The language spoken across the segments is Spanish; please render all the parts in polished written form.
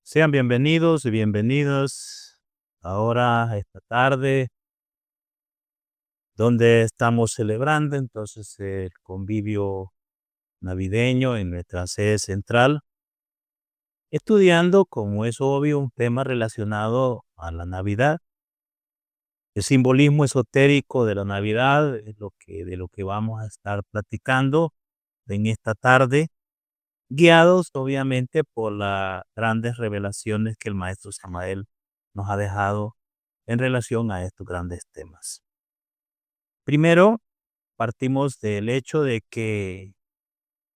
Sean bienvenidos y bienvenidas ahora, esta tarde, donde estamos celebrando entonces el convivio navideño en nuestra sede central, estudiando, como es obvio, un tema relacionado a la Navidad. El simbolismo esotérico de la Navidad es de lo que vamos a estar platicando en esta tarde, guiados obviamente por las grandes revelaciones que el maestro Samael nos ha dejado en relación a estos grandes temas. Primero, partimos del hecho de que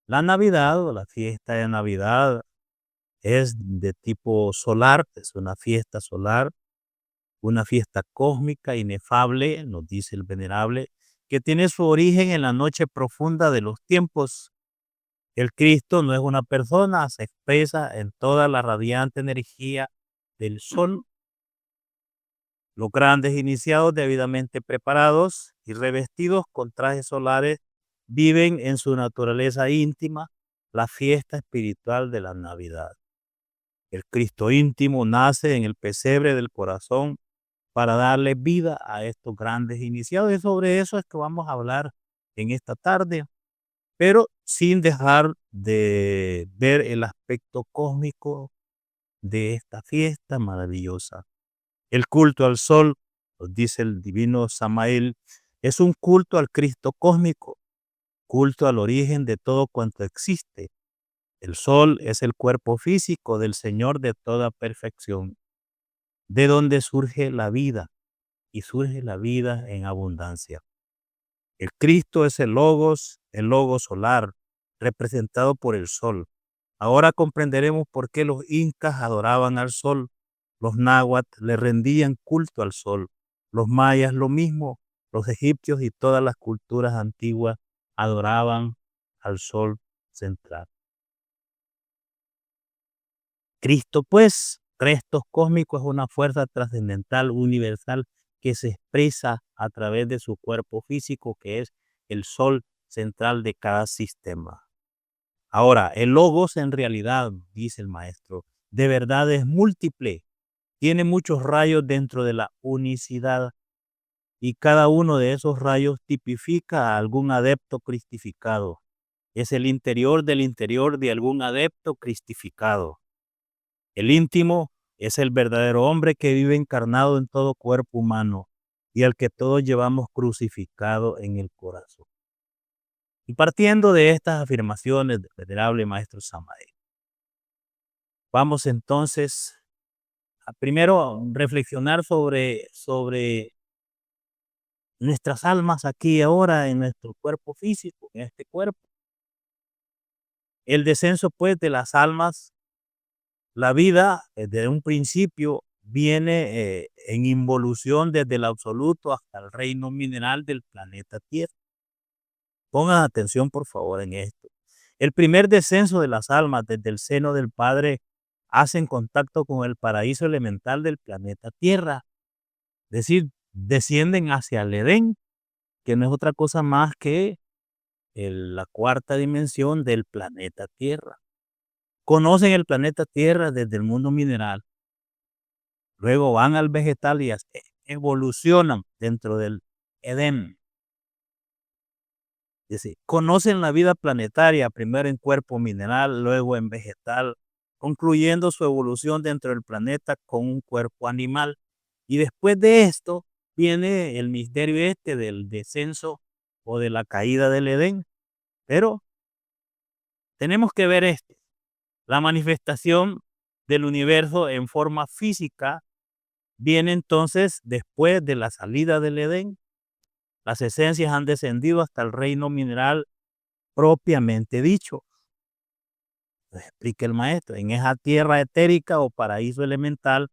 la Navidad o la fiesta de Navidad es de tipo solar, es una fiesta solar, una fiesta cósmica inefable, nos dice el venerable, que tiene su origen en la noche profunda de los tiempos. El Cristo no es una persona, se expresa en toda la radiante energía del sol. Los grandes iniciados debidamente preparados y revestidos con trajes solares viven en su naturaleza íntima la fiesta espiritual de la Navidad. El Cristo íntimo nace en el pesebre del corazón para darle vida a estos grandes iniciados, y sobre eso es que vamos a hablar en esta tarde, pero sin dejar de ver el aspecto cósmico de esta fiesta maravillosa. El culto al sol, nos dice el divino Samael, es un culto al Cristo cósmico, culto al origen de todo cuanto existe. El sol es el cuerpo físico del Señor de toda perfección, de donde surge la vida, y surge la vida en abundancia. El Cristo es el logos solar, representado por el sol. Ahora comprenderemos por qué los incas adoraban al sol, los náhuatl le rendían culto al sol, los mayas lo mismo, los egipcios y todas las culturas antiguas adoraban al sol central. Cristo, pues, restos cósmicos, es una fuerza trascendental, universal, que se expresa a través de su cuerpo físico, que es el sol central de cada sistema. Ahora, el logos en realidad, dice el maestro, de verdad es múltiple, tiene muchos rayos dentro de la unicidad, y cada uno de esos rayos tipifica a algún adepto cristificado. Es el interior del interior de algún adepto cristificado. El íntimo es el verdadero hombre que vive encarnado en todo cuerpo humano y al que todos llevamos crucificado en el corazón. Y partiendo de estas afirmaciones del venerable maestro Samael, vamos entonces a primero reflexionar sobre nuestras almas aquí y ahora en nuestro cuerpo físico, en este cuerpo. El descenso, pues, de las almas, la vida desde un principio viene en involución desde el absoluto hasta el reino mineral del planeta Tierra. Pongan atención, por favor, en esto. El primer descenso de las almas desde el seno del Padre hacen contacto con el paraíso elemental del planeta Tierra. Es decir, descienden hacia el Edén, que no es otra cosa más que la cuarta dimensión del planeta Tierra. Conocen el planeta Tierra desde el mundo mineral, luego van al vegetal y evolucionan dentro del Edén. Es decir, conocen la vida planetaria, primero en cuerpo mineral, luego en vegetal, concluyendo su evolución dentro del planeta con un cuerpo animal. Y después de esto viene el misterio este del descenso o de la caída del Edén. Pero tenemos que ver esto. La manifestación del universo en forma física viene entonces después de la salida del Edén. Las esencias han descendido hasta el reino mineral propiamente dicho. Pues explica el maestro, en esa tierra etérica o paraíso elemental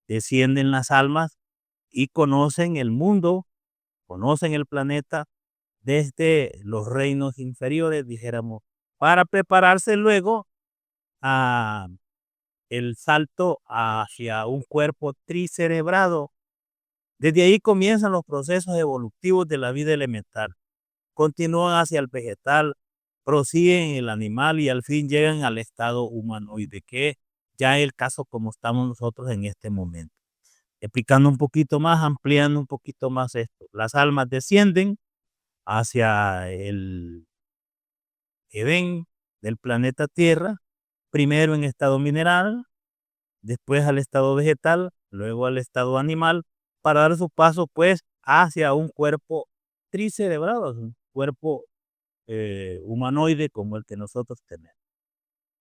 descienden las almas y conocen el mundo, conocen el planeta desde los reinos inferiores, dijéramos, para prepararse luego a el salto hacia un cuerpo tricerebrado. Desde ahí comienzan los procesos evolutivos de la vida elemental. Continúan hacia el vegetal, prosiguen en el animal y al fin llegan al estado humanoide, que ya el caso como estamos nosotros en este momento. Explicando un poquito más, ampliando un poquito más esto. Las almas descienden hacia el Edén del planeta Tierra, primero en estado mineral, después al estado vegetal, luego al estado animal, para dar su paso pues hacia un cuerpo tricerebrado, un cuerpo humanoide como el que nosotros tenemos.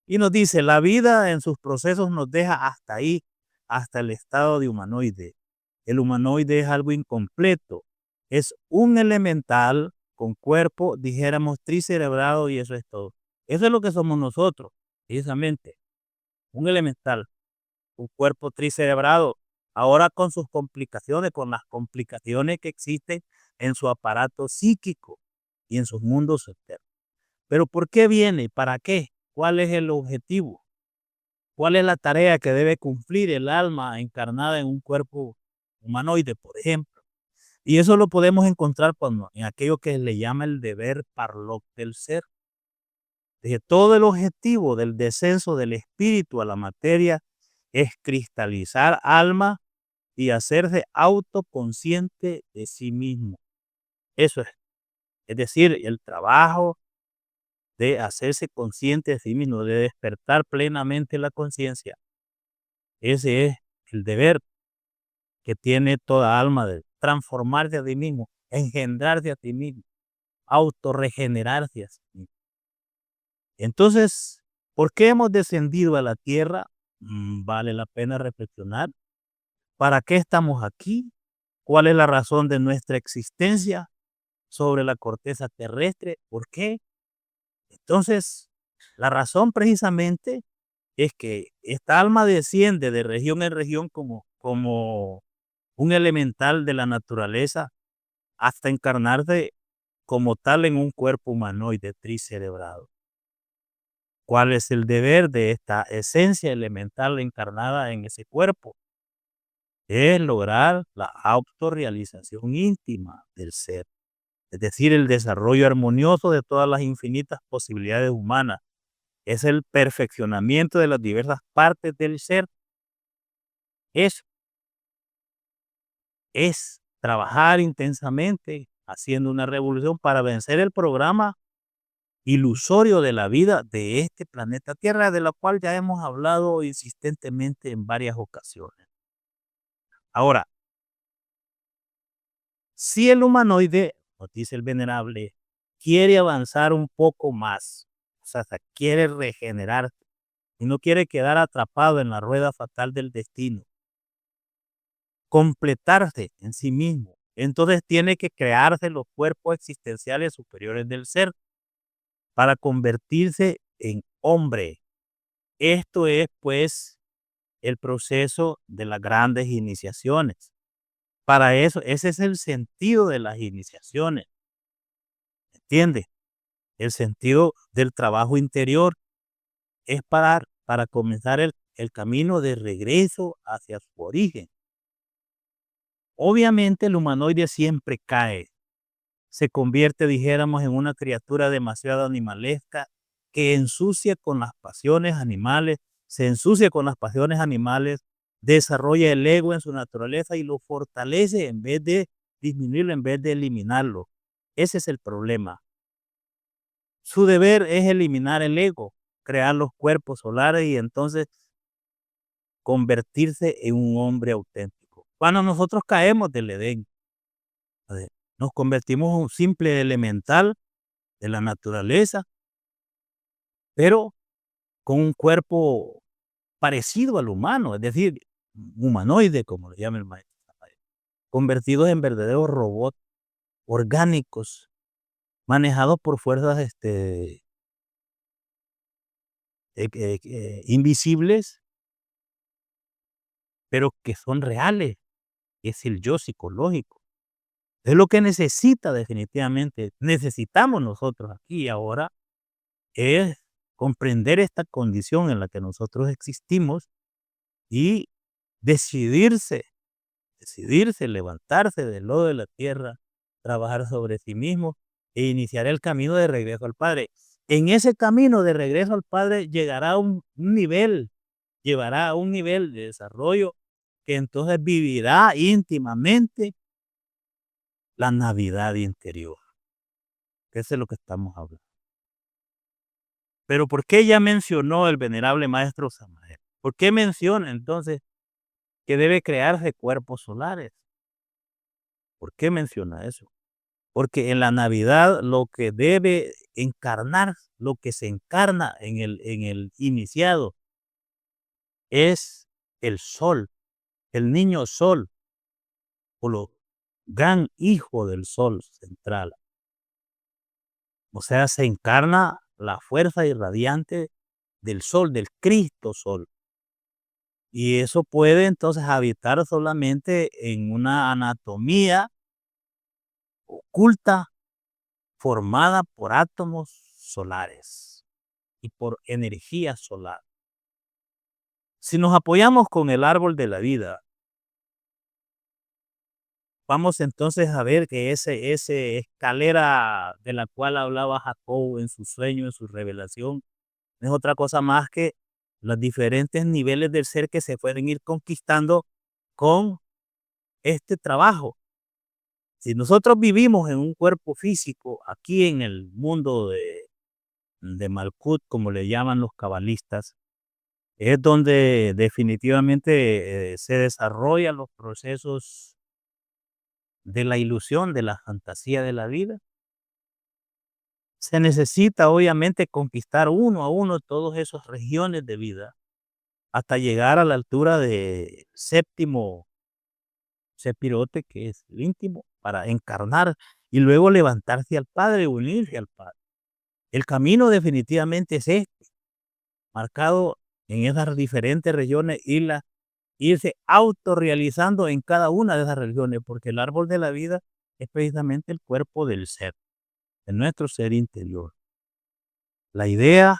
Y nos dice, la vida en sus procesos nos deja hasta ahí, hasta el estado de humanoide. El humanoide es algo incompleto, es un elemental con cuerpo, dijéramos, tricerebrado y eso es todo. Eso es lo que somos nosotros, precisamente, un elemental, un cuerpo tricerebrado, ahora con sus complicaciones, con las complicaciones que existen en su aparato psíquico y en sus mundos externos. Pero ¿por qué viene? ¿Para qué? ¿Cuál es el objetivo? ¿Cuál es la tarea que debe cumplir el alma encarnada en un cuerpo humanoide, por ejemplo? Y eso lo podemos encontrar en aquello que le llama el deber parlok del ser. De todo el objetivo del descenso del espíritu a la materia es cristalizar alma y hacerse autoconsciente de sí mismo. Eso es decir, el trabajo de hacerse consciente de sí mismo, de despertar plenamente la conciencia. Ese es el deber que tiene toda alma, de transformarse a sí mismo, engendrarse a sí mismo, autorregenerarse a sí mismo. Entonces, ¿por qué hemos descendido a la tierra? Vale la pena reflexionar. ¿Para qué estamos aquí? ¿Cuál es la razón de nuestra existencia sobre la corteza terrestre? ¿Por qué? Entonces, la razón precisamente es que esta alma desciende de región en región como un elemental de la naturaleza hasta encarnarse como tal en un cuerpo humanoide tricerebrado. ¿Cuál es el deber de esta esencia elemental encarnada en ese cuerpo? Es lograr la autorrealización íntima del ser, es decir, el desarrollo armonioso de todas las infinitas posibilidades humanas. Es el perfeccionamiento de las diversas partes del ser. Eso es trabajar intensamente haciendo una revolución para vencer el programa ilusorio de la vida de este planeta Tierra, de la cual ya hemos hablado insistentemente en varias ocasiones. Ahora, si el humanoide, nos dice el venerable, quiere avanzar un poco más, o sea, quiere regenerar y no quiere quedar atrapado en la rueda fatal del destino, completarse en sí mismo, entonces tiene que crearse los cuerpos existenciales superiores del ser para convertirse en hombre. Esto es, pues, el proceso de las grandes iniciaciones. Para eso, ese es el sentido de las iniciaciones, ¿entiendes? El sentido del trabajo interior es para comenzar el camino de regreso hacia su origen. Obviamente, el humanoide siempre cae, se convierte, dijéramos, en una criatura demasiado animalesca que ensucia con las pasiones animales, se ensucia con las pasiones animales, desarrolla el ego en su naturaleza y lo fortalece en vez de disminuirlo, en vez de eliminarlo. Ese es el problema. Su deber es eliminar el ego, crear los cuerpos solares y entonces convertirse en un hombre auténtico. Cuando nosotros caemos del Edén, nos convertimos en un simple elemental de la naturaleza, pero con un cuerpo parecido al humano, es decir, humanoide, como le llama el maestro, convertidos en verdaderos robots orgánicos, manejados por fuerzas invisibles, pero que son reales, es el yo psicológico. Es lo que necesita definitivamente, necesitamos nosotros aquí y ahora, es comprender esta condición en la que nosotros existimos y decidirse, levantarse del lodo de la tierra, trabajar sobre sí mismo e iniciar el camino de regreso al Padre. En ese camino de regreso al Padre llegará un nivel llevará a un nivel de desarrollo que entonces vivirá íntimamente la Navidad interior, que eso es lo que estamos hablando. Pero ¿por qué ya mencionó el venerable maestro Samael? ¿Por qué menciona entonces que debe crearse cuerpos solares? ¿Por qué menciona eso? Porque en la Navidad lo que debe encarnar, lo que se encarna en el iniciado es el sol, el niño sol, o lo gran hijo del sol central. O sea, se encarna la fuerza irradiante del sol, del Cristo sol. Y eso puede entonces habitar solamente en una anatomía oculta formada por átomos solares y por energía solar. Si nos apoyamos con el árbol de la vida, vamos entonces a ver que ese escalera de la cual hablaba Jacob en su sueño, en su revelación, no es otra cosa más que los diferentes niveles del ser que se pueden ir conquistando con este trabajo. Si nosotros vivimos en un cuerpo físico, aquí en el mundo de Malkut, como le llaman los cabalistas, es donde definitivamente se desarrollan los procesos de la ilusión, de la fantasía de la vida. Se necesita obviamente conquistar uno a uno todas esas regiones de vida hasta llegar a la altura de séptimo sepirote, que es el íntimo, para encarnar y luego levantarse al Padre, unirse al Padre. El camino definitivamente es este, marcado en esas diferentes regiones y irse autorrealizando en cada una de esas regiones, porque el árbol de la vida es precisamente el cuerpo del ser, de nuestro ser interior. La idea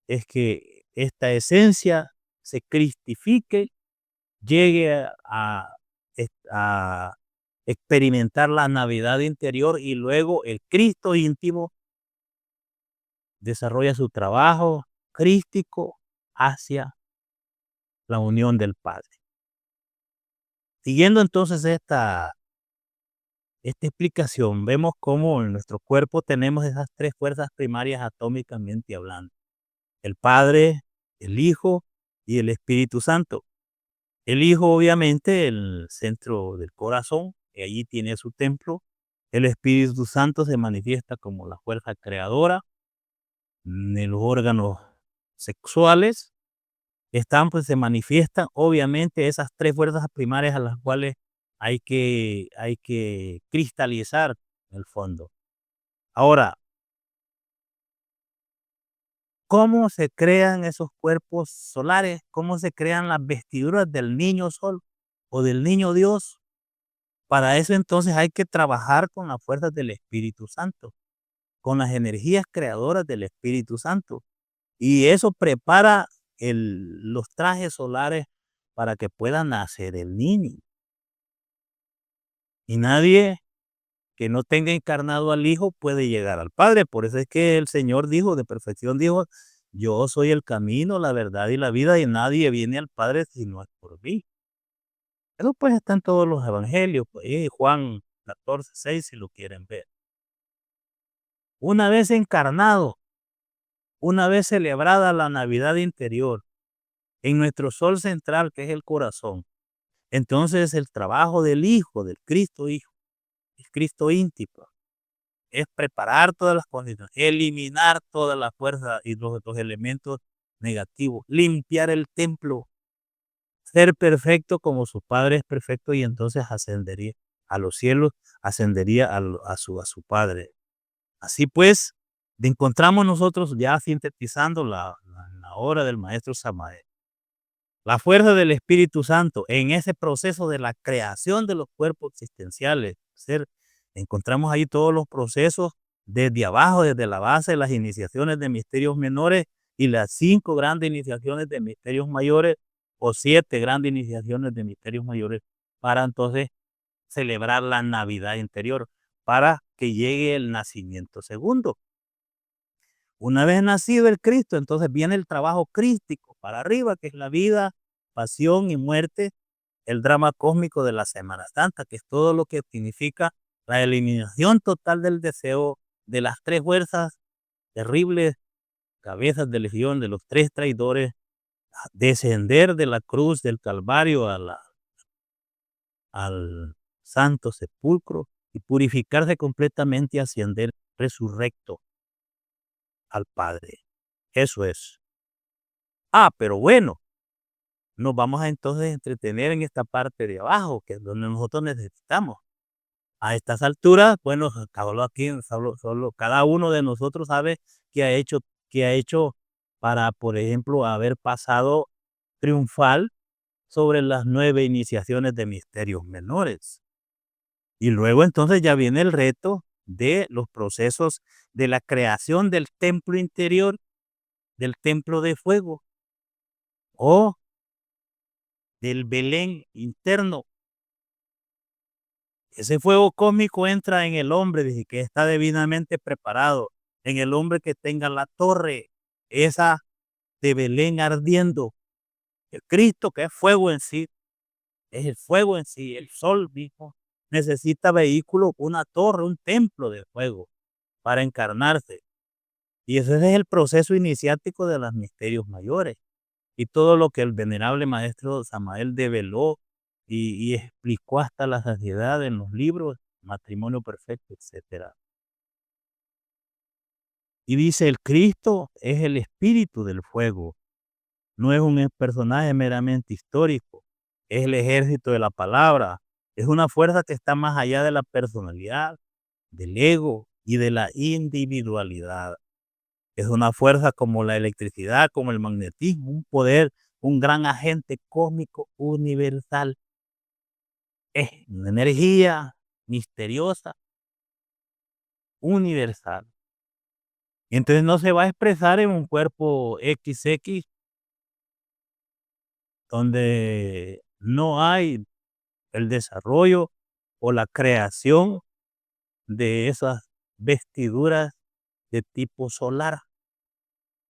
es que esta esencia se cristifique, llegue a experimentar la Navidad interior y luego el Cristo íntimo desarrolla su trabajo crístico hacia la unión del Padre. Siguiendo entonces esta explicación, vemos cómo en nuestro cuerpo tenemos esas tres fuerzas primarias atómicamente hablando: el Padre, el Hijo y el Espíritu Santo. El Hijo, obviamente, el centro del corazón, y allí tiene su templo. El Espíritu Santo se manifiesta como la fuerza creadora en los órganos sexuales. Están, pues se manifiestan, obviamente, esas tres fuerzas primarias a las cuales hay que cristalizar en el fondo. Ahora, ¿cómo se crean esos cuerpos solares? ¿Cómo se crean las vestiduras del niño sol o del niño Dios? Para eso entonces hay que trabajar con las fuerzas del Espíritu Santo, con las energías creadoras del Espíritu Santo. Y eso prepara los trajes solares para que pueda nacer el niño. Y nadie que no tenga encarnado al Hijo puede llegar al Padre. Por eso es que el Señor dijo, de perfección dijo: yo soy el camino, la verdad y la vida, y nadie viene al Padre si no es por mí. Eso pues está en todos los evangelios, pues, Juan 14:6, si lo quieren ver. Una vez encarnado, una vez celebrada la Navidad interior, en nuestro sol central, que es el corazón, entonces el trabajo del Hijo, del Cristo Hijo, el Cristo íntimo, es preparar todas las condiciones, eliminar toda la fuerza y los elementos negativos, limpiar el templo, ser perfecto como su Padre es perfecto, y entonces ascendería a los cielos, ascendería a su Padre. Así pues, encontramos nosotros ya sintetizando la obra del maestro Samael. La fuerza del Espíritu Santo en ese proceso de la creación de los cuerpos existenciales. Encontramos ahí todos los procesos desde abajo, desde la base, las iniciaciones de misterios menores y las 5 grandes iniciaciones de misterios mayores, o 7 grandes iniciaciones de misterios mayores, para entonces celebrar la Navidad interior, para que llegue el nacimiento segundo. Una vez nacido el Cristo, entonces viene el trabajo crístico para arriba, que es la vida, pasión y muerte, el drama cósmico de la Semana Santa, que es todo lo que significa la eliminación total del deseo de las tres fuerzas terribles, cabezas de legión, de los tres traidores, descender de la cruz del Calvario al santo sepulcro y purificarse completamente y ascender resurrecto al Padre. Eso es. Pero bueno, nos vamos a entonces entretener en esta parte de abajo, que es donde nosotros necesitamos. A estas alturas, bueno, solo aquí, solo cada uno de nosotros sabe qué ha hecho para, por ejemplo, haber pasado triunfal sobre las 9 iniciaciones de misterios menores. Y luego entonces ya viene el reto de los procesos de la creación del templo interior, del templo de fuego o del Belén interno. Ese fuego cósmico entra en el hombre, dice, que está divinamente preparado, en el hombre que tenga la torre, esa de Belén ardiendo. El Cristo, que es fuego en sí, es el fuego en sí, el sol mismo, necesita vehículo, una torre, un templo de fuego para encarnarse. Y ese es el proceso iniciático de los misterios mayores. Y todo lo que el venerable maestro Samael develó y explicó hasta la saciedad en los libros, Matrimonio Perfecto, etcétera. Y dice, el Cristo es el espíritu del fuego, no es un personaje meramente histórico, es el ejército de la palabra, es una fuerza que está más allá de la personalidad, del ego y de la individualidad. Es una fuerza como la electricidad, como el magnetismo, un poder, un gran agente cósmico universal. Es una energía misteriosa, universal. Y entonces no se va a expresar en un cuerpo XX donde no hay el desarrollo o la creación de esas vestiduras de tipo solar.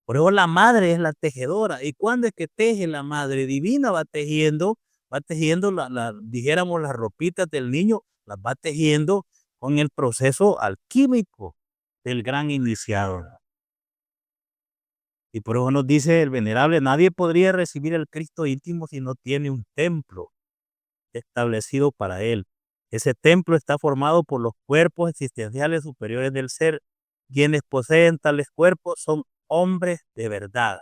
Por eso la madre es la tejedora. ¿Y cuándo es que teje la madre divina? Va tejiendo dijéramos, las ropitas del niño, las va tejiendo con el proceso alquímico del gran iniciado. Y por eso nos dice el venerable, nadie podría recibir el Cristo íntimo si no tiene un templo establecido para él. Ese templo está formado por los cuerpos existenciales superiores del ser. Quienes poseen tales cuerpos son hombres de verdad.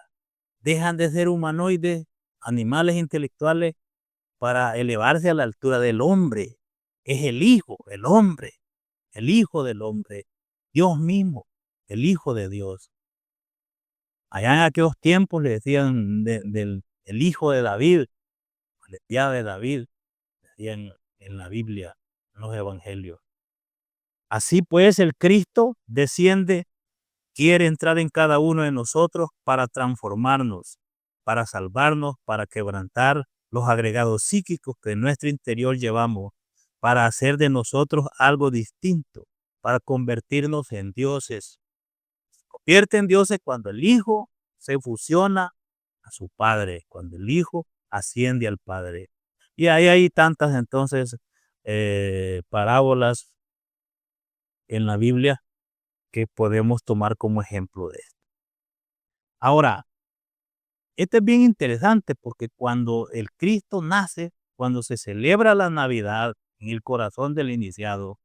Dejan de ser humanoides, animales intelectuales, para elevarse a la altura del hombre. Es el Hijo, el hombre, el Hijo del hombre, Dios mismo, el Hijo de Dios. Allá en aquellos tiempos le decían del el hijo de David, el enviado de David, decían en la Biblia, en los evangelios. Así pues, el Cristo desciende, quiere entrar en cada uno de nosotros para transformarnos, para salvarnos, para quebrantar los agregados psíquicos que en nuestro interior llevamos, para hacer de nosotros algo distinto, para convertirnos en dioses. Se convierte en dioses cuando el Hijo se fusiona a su Padre, cuando el Hijo asciende al Padre. Y ahí hay tantas entonces parábolas en la Biblia que podemos tomar como ejemplo de esto. Ahora, esto es bien interesante porque cuando el Cristo nace, cuando se celebra la Navidad en el corazón del iniciado,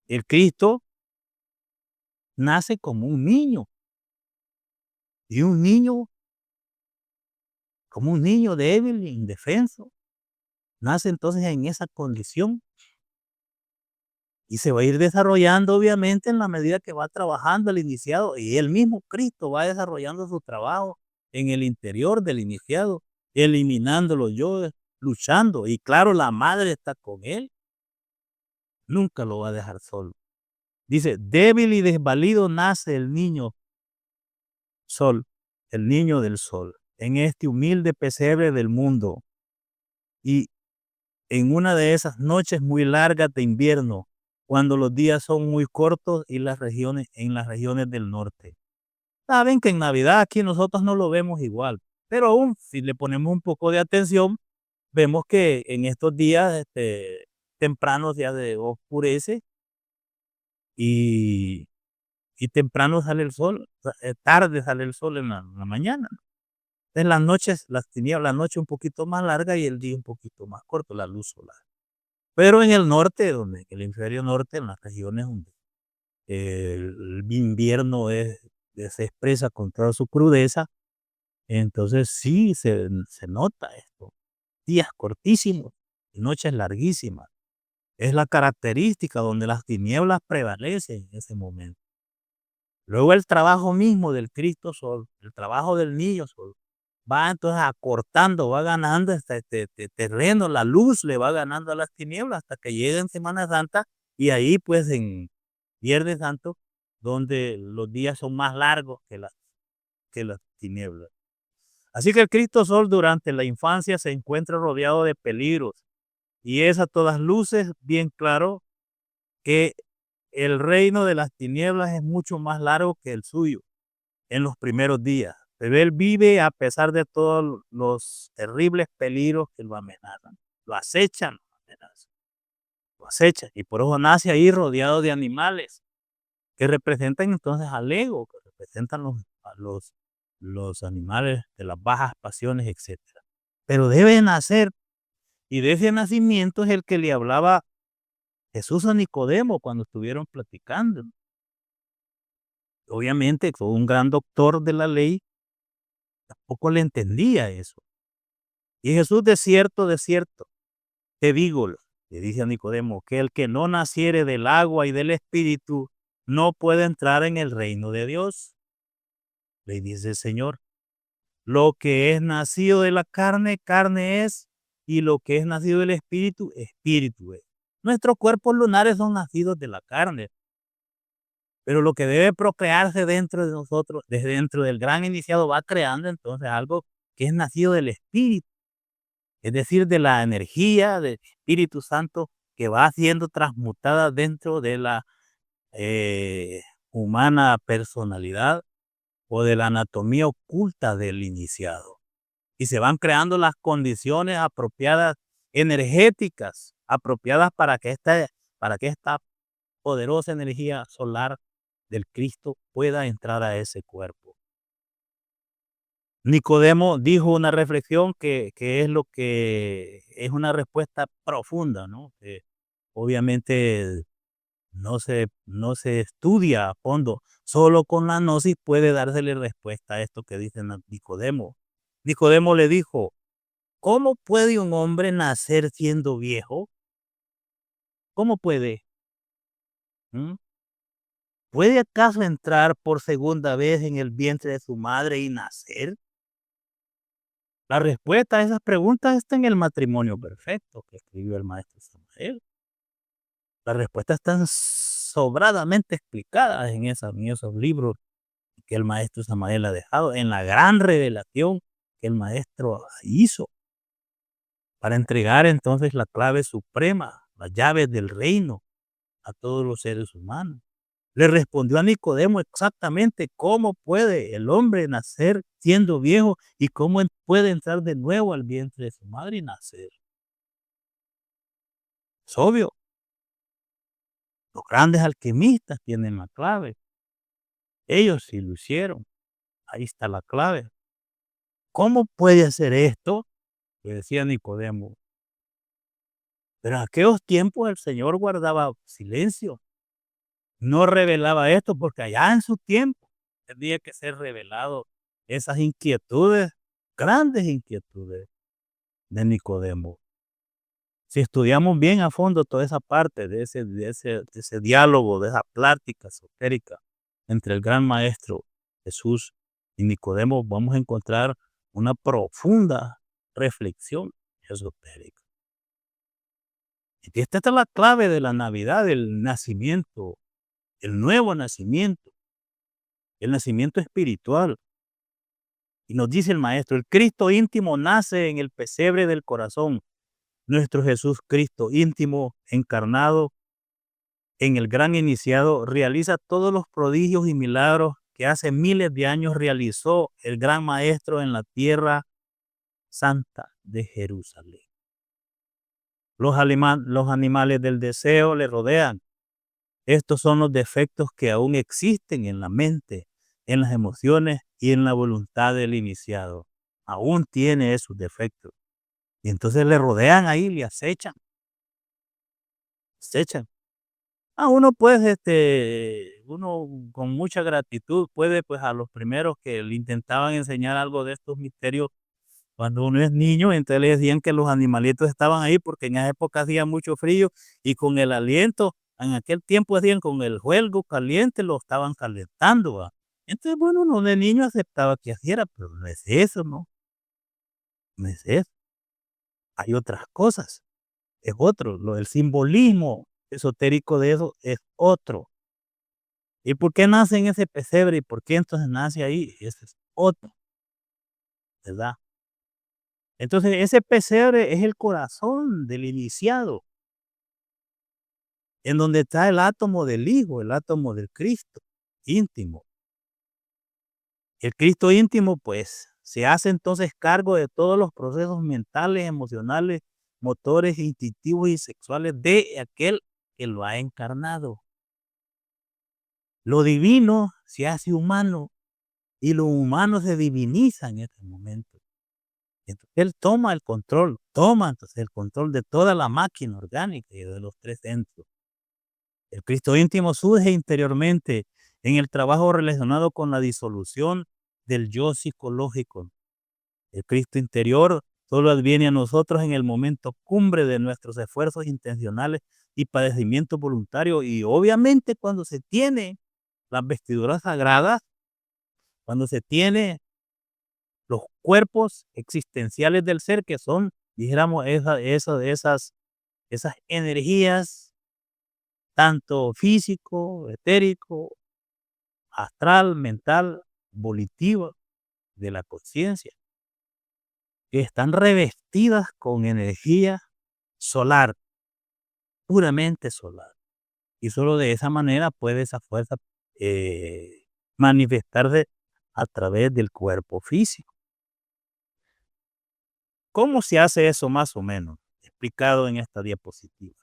el Cristo nace como un niño. Y un niño, como un niño débil e indefenso, nace entonces en esa condición y se va a ir desarrollando obviamente en la medida que va trabajando el iniciado y el mismo Cristo va desarrollando su trabajo en el interior del iniciado, eliminándolo yo, luchando. Y claro, la madre está con él, nunca lo va a dejar solo. Dice, débil y desvalido nace el niño sol, el niño del sol, en este humilde pesebre del mundo. Y en una de esas noches muy largas de invierno, cuando los días son muy cortos y en las regiones del norte. Saben que en Navidad aquí nosotros no lo vemos igual, pero aún si le ponemos un poco de atención, vemos que en estos días tempranos ya se oscurece y, y temprano sale el sol, tarde sale el sol en la mañana. En las noches, las tinieblas, la noche un poquito más larga y el día un poquito más corto, la luz solar. Pero en el norte, donde en el hemisferio norte, en las regiones donde el invierno se expresa con toda su crudeza, entonces sí se nota esto. Días cortísimos, noches larguísimas. Es la característica donde las tinieblas prevalecen en ese momento. Luego el trabajo mismo del Cristo Sol, el trabajo del niño Sol, va entonces acortando, va ganando este terreno, la luz le va ganando a las tinieblas hasta que llega en Semana Santa y ahí pues en Viernes Santo, donde los días son más largos que las tinieblas. Así que el Cristo Sol durante la infancia se encuentra rodeado de peligros y es a todas luces bien claro que el reino de las tinieblas es mucho más largo que el suyo en los primeros días. Pero él vive a pesar de todos los terribles peligros que lo amenazan. Lo acechan, lo acechan. Y por eso nace ahí rodeado de animales que representan entonces al ego, que representan los animales de las bajas pasiones, etcétera. Pero debe nacer, y de ese nacimiento es el que le hablaba Jesús a Nicodemo cuando estuvieron platicando. Obviamente, fue un gran doctor de la ley, tampoco le entendía eso. Y Jesús, de cierto, te digo, le dice a Nicodemo, que el que no naciere del agua y del espíritu no puede entrar en el reino de Dios. Le dice el Señor, lo que es nacido de la carne, carne es, y lo que es nacido del espíritu, espíritu es. Nuestros cuerpos lunares son nacidos de la carne, pero lo que debe procrearse dentro de nosotros, desde dentro del gran iniciado, va creando entonces algo que es nacido del espíritu, es decir, de la energía del Espíritu Santo que va siendo transmutada dentro de la eh, humana personalidad o de la anatomía oculta del iniciado. Y se van creando las condiciones apropiadas, energéticas, apropiadas para que esta poderosa energía solar del Cristo pueda entrar a ese cuerpo. Nicodemo dijo una reflexión que es lo que es una respuesta profunda, ¿no? Que obviamente no se estudia a fondo. Solo con la gnosis puede dársele respuesta a esto que dice Nicodemo. Nicodemo le dijo, ¿cómo puede un hombre nacer siendo viejo? ¿Cómo puede? ¿Mm? ¿Puede acaso entrar por segunda vez en el vientre de su madre y nacer? La respuesta a esas preguntas está en el matrimonio perfecto que escribió el maestro Samael. Las respuestas están sobradamente explicadas en esos libros que el maestro Samael ha dejado, en la gran revelación que el maestro hizo para entregar entonces la clave suprema, las llaves del reino a todos los seres humanos. Le respondió a Nicodemo exactamente cómo puede el hombre nacer siendo viejo y cómo puede entrar de nuevo al vientre de su madre y nacer. Es obvio, los grandes alquimistas tienen la clave. Ellos sí lo hicieron. Ahí está la clave. ¿Cómo puede hacer esto? Le decía Nicodemo. Pero en aquellos tiempos el Señor guardaba silencio. No revelaba esto porque allá en su tiempo tendría que ser revelado esas inquietudes, grandes inquietudes de Nicodemo. Si estudiamos bien a fondo toda esa parte de ese diálogo, de esa plática esotérica entre el gran maestro Jesús y Nicodemo, vamos a encontrar una profunda reflexión esotérica. Y esta es la clave de la Navidad, del nacimiento, el nuevo nacimiento, el nacimiento espiritual. Y nos dice el maestro, el Cristo íntimo nace en el pesebre del corazón. Nuestro Jesús Cristo íntimo, encarnado, en el gran iniciado, realiza todos los prodigios y milagros que hace miles de años realizó el gran maestro en la tierra santa de Jerusalén. Los animales del deseo le rodean. Estos son los defectos que aún existen en la mente, en las emociones y en la voluntad del iniciado. Aún tiene esos defectos. Y entonces le rodean ahí, le acechan. Uno pues, uno con mucha gratitud puede, pues, a los primeros que le intentaban enseñar algo de estos misterios, cuando uno es niño, entonces le decían que los animalitos estaban ahí porque en esa época hacía mucho frío y con el aliento, en aquel tiempo decían con el juelgo caliente lo estaban calentando, ¿va? Entonces, bueno, uno de niño aceptaba que hiciera, pero no es eso, ¿no? No es eso. Hay otras cosas, es otro, lo del simbolismo esotérico de eso es otro. ¿Y por qué nace en ese pesebre? ¿Y por qué entonces nace ahí? Ese es otro, ¿verdad? Entonces, ese pesebre es el corazón del iniciado, en donde está el átomo del Hijo, el átomo del Cristo íntimo. El Cristo íntimo, pues, se hace entonces cargo de todos los procesos mentales, emocionales, motores, instintivos y sexuales de aquel que lo ha encarnado. Lo divino se hace humano y lo humano se diviniza en este momento. Entonces, él toma entonces el control de toda la máquina orgánica y de los tres centros. El Cristo íntimo surge interiormente en el trabajo relacionado con la disolución del yo psicológico. El Cristo interior solo adviene a nosotros en el momento cumbre de nuestros esfuerzos intencionales y padecimientos voluntarios, y obviamente cuando se tiene las vestiduras sagradas, cuando se tiene los cuerpos existenciales del ser, que son, dijéramos, esas energías, tanto físico, etérico, astral, mental, volitiva, de la conciencia, que están revestidas con energía solar, puramente solar. Y solo de esa manera puede esa fuerza manifestarse a través del cuerpo físico. ¿Cómo se hace eso más o menos? Explicado en esta diapositiva.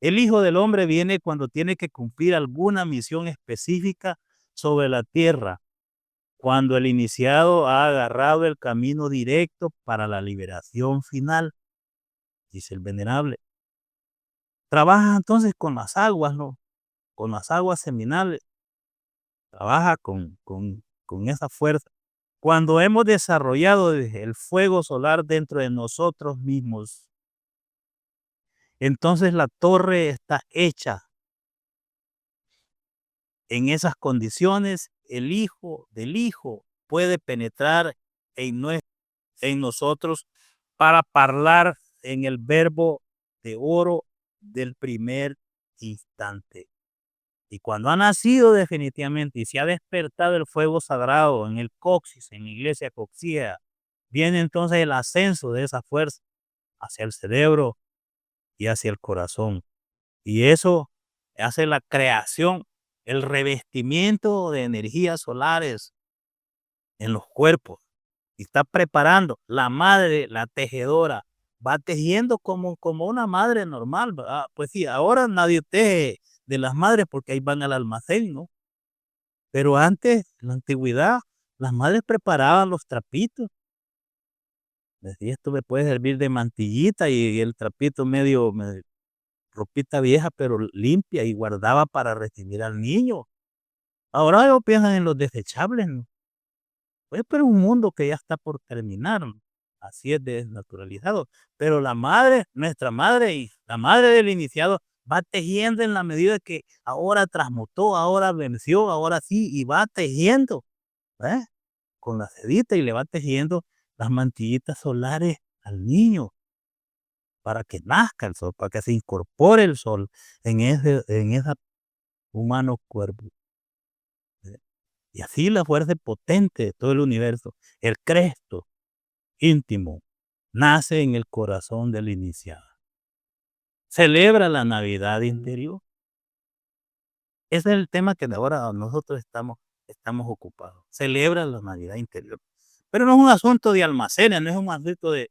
El Hijo del Hombre viene cuando tiene que cumplir alguna misión específica sobre la tierra, cuando el iniciado ha agarrado el camino directo para la liberación final, dice el venerable. Trabaja entonces con las aguas, ¿no? Con las aguas seminales, trabaja con esa fuerza. Cuando hemos desarrollado el fuego solar dentro de nosotros mismos, entonces la torre está hecha. En esas condiciones, el Hijo del Hijo puede penetrar en, en nosotros para hablar en el verbo de oro del primer instante. Y cuando ha nacido definitivamente y se ha despertado el fuego sagrado en el coxis, en la iglesia coxía, viene entonces el ascenso de esa fuerza hacia el cerebro y hacia el corazón. Y eso hace la creación, el revestimiento de energías solares en los cuerpos. Y está preparando la madre, la tejedora, va tejiendo como una madre normal, ¿verdad? Pues sí, ahora nadie teje de las madres porque ahí van al almacén, ¿no? Pero antes, en la antigüedad, las madres preparaban los trapitos. Decía, esto me puede servir de mantillita y el trapito medio ropita vieja, pero limpia y guardaba para recibir al niño. Ahora ellos piensan en los desechables, ¿no? Pues, pero un mundo que ya está por terminar, ¿no? Así es desnaturalizado. Pero la madre, nuestra madre y la madre del iniciado va tejiendo en la medida que ahora transmutó, ahora venció, ahora sí, y va tejiendo, ¿eh? Con la sedita y le va tejiendo las mantillitas solares al niño para que nazca el sol, para que se incorpore el sol en ese humano cuerpo. ¿Eh? Y así la fuerza potente de todo el universo, el Cristo íntimo, nace en el corazón del iniciado. Celebra la Navidad interior. Ese es el tema que ahora nosotros estamos ocupados. Celebra la Navidad interior. Pero no es un asunto de almacenes, no es un asunto de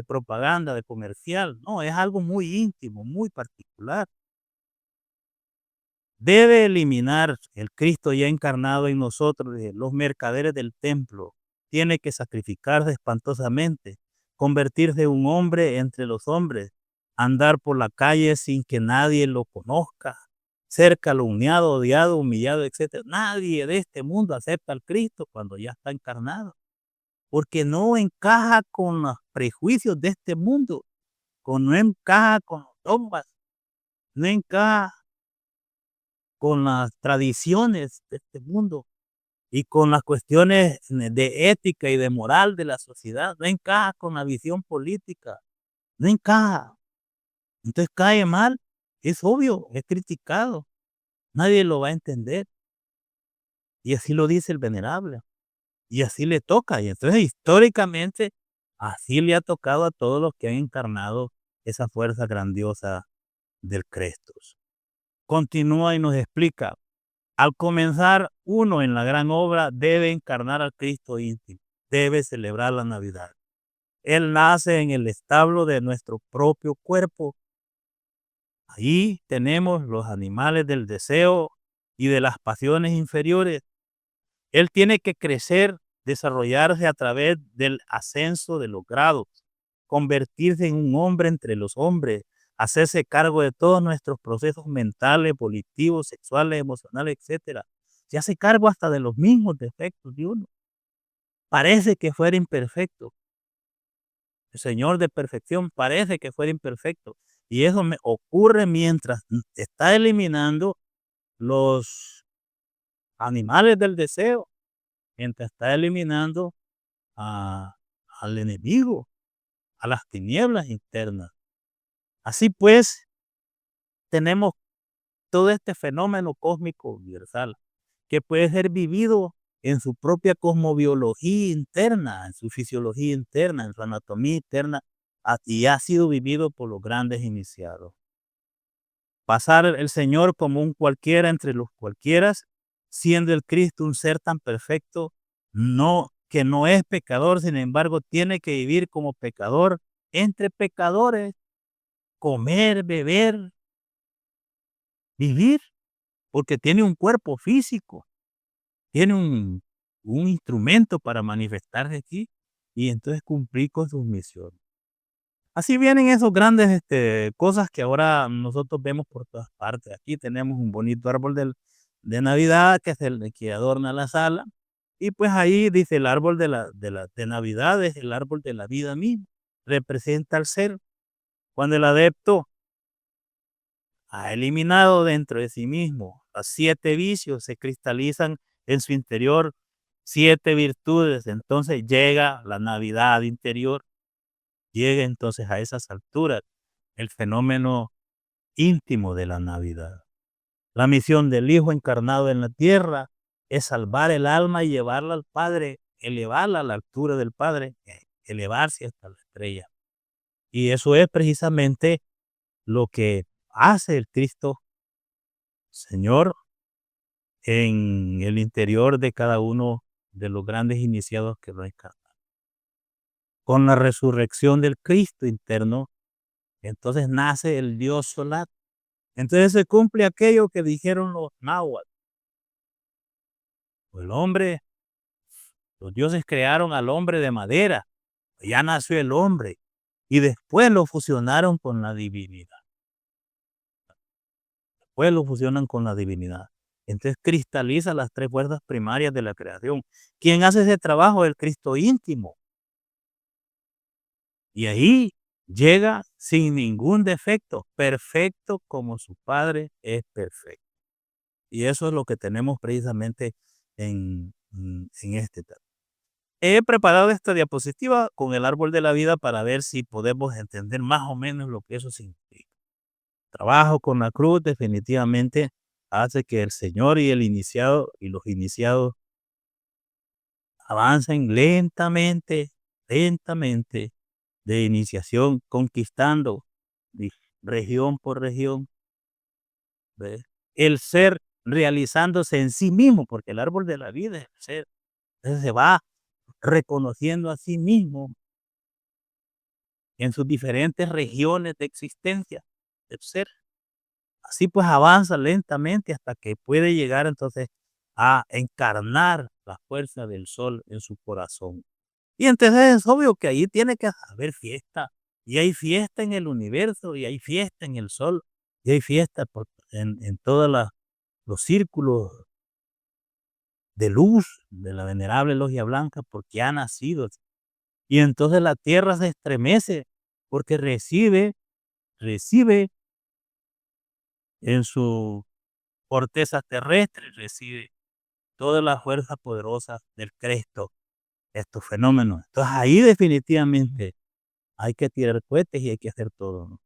propaganda, de comercial, no, es algo muy íntimo, muy particular. Debe eliminar el Cristo ya encarnado en nosotros, los mercaderes del templo. Tiene que sacrificarse espantosamente, convertirse en un hombre entre los hombres, andar por la calle sin que nadie lo conozca, ser calumniado, odiado, humillado, etcétera. Nadie de este mundo acepta al Cristo cuando ya está encarnado, porque no encaja con los prejuicios de este mundo, no encaja con los dogmas, no encaja con las tradiciones de este mundo y con las cuestiones de ética y de moral de la sociedad, no encaja con la visión política, no encaja. Entonces cae mal, es obvio, es criticado, nadie lo va a entender. Y así lo dice el venerable, y así le toca. Y entonces históricamente así le ha tocado a todos los que han encarnado esa fuerza grandiosa del Crestos. Continúa y nos explica. Al comenzar uno en la gran obra, debe encarnar al Cristo íntimo, debe celebrar la Navidad. Él nace en el establo de nuestro propio cuerpo. Ahí tenemos los animales del deseo y de las pasiones inferiores. Él tiene que crecer, desarrollarse a través del ascenso de los grados, convertirse en un hombre entre los hombres, hacerse cargo de todos nuestros procesos mentales, volitivos, sexuales, emocionales, etcétera. Se hace cargo hasta de los mismos defectos de uno. Parece que fuera imperfecto. El Señor de perfección parece que fuera imperfecto. Y eso me ocurre mientras está eliminando los animales del deseo, mientras está eliminando a, al enemigo, a las tinieblas internas. Así pues, tenemos todo este fenómeno cósmico universal que puede ser vivido en su propia cosmobiología interna, en su fisiología interna, en su anatomía interna, y ha sido vivido por los grandes iniciados. Pasar el Señor como un cualquiera entre los cualquieras, siendo el Cristo un ser tan perfecto, que no es pecador, sin embargo, tiene que vivir como pecador entre pecadores, comer, beber, vivir, porque tiene un cuerpo físico, tiene un instrumento para manifestarse aquí y entonces cumplir con sus misiones. Así vienen esos grandes cosas que ahora nosotros vemos por todas partes. Aquí tenemos un bonito árbol de Navidad que es el que adorna la sala. Y pues ahí dice el árbol de Navidad es el árbol de la vida misma. Representa al ser. Cuando el adepto ha eliminado dentro de sí mismo los 7 vicios, se cristalizan en su interior 7 virtudes. Entonces llega la Navidad interior, llega entonces a esas alturas el fenómeno íntimo de la Navidad. La misión del Hijo encarnado en la tierra es salvar el alma y llevarla al Padre, elevarla a la altura del Padre, elevarse hasta la estrella. Y eso es precisamente lo que hace el Cristo Señor en el interior de cada uno de los grandes iniciados que lo encarnan. Con la resurrección del Cristo interno, entonces nace el Dios solar. Entonces se cumple aquello que dijeron los náhuatl. El hombre, los dioses crearon al hombre de madera, ya nació el hombre y después lo fusionaron con la divinidad. Después lo fusionan con la divinidad. Entonces cristaliza las 3 fuerzas primarias de la creación. Quien hace ese trabajo es el Cristo íntimo. Y ahí llega sin ningún defecto, perfecto como su Padre es perfecto. Y eso es lo que tenemos precisamente en este tema. He preparado esta diapositiva con el árbol de la vida para ver si podemos entender más o menos lo que eso significa. Trabajo con la cruz definitivamente hace que el Señor y el iniciado y los iniciados avancen lentamente, lentamente de iniciación, conquistando región por región, ¿ves? El ser realizándose en sí mismo, porque el árbol de la vida es el ser. Entonces se va reconociendo a sí mismo en sus diferentes regiones de existencia del ser. Así pues avanza lentamente hasta que puede llegar entonces a encarnar la fuerza del sol en su corazón. Y entonces es obvio que ahí tiene que haber fiesta. Y hay fiesta en el universo, y hay fiesta en el sol, y hay fiesta en todos los círculos de luz de la venerable logia blanca, porque ha nacido. Y entonces la tierra se estremece, porque recibe en su corteza terrestre, recibe toda la fuerza poderosa del Cristo, estos fenómenos. Entonces ahí definitivamente hay que tirar cohetes y hay que hacer todo, ¿no?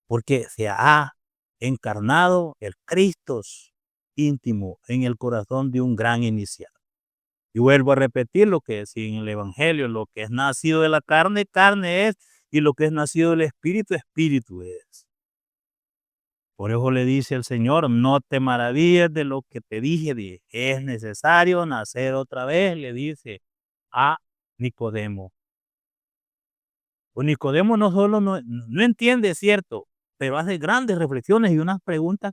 Porque se ha encarnado el Cristo íntimo en el corazón de un gran iniciado. Y vuelvo a repetir lo que decía en el Evangelio: lo que es nacido de la carne, carne es, y lo que es nacido del Espíritu, Espíritu es. Por eso le dice el Señor: no te maravilles de lo que te dije, es necesario nacer otra vez, le dice a Nicodemo. Pues Nicodemo no solo no entiende, es cierto, pero hace grandes reflexiones y unas preguntas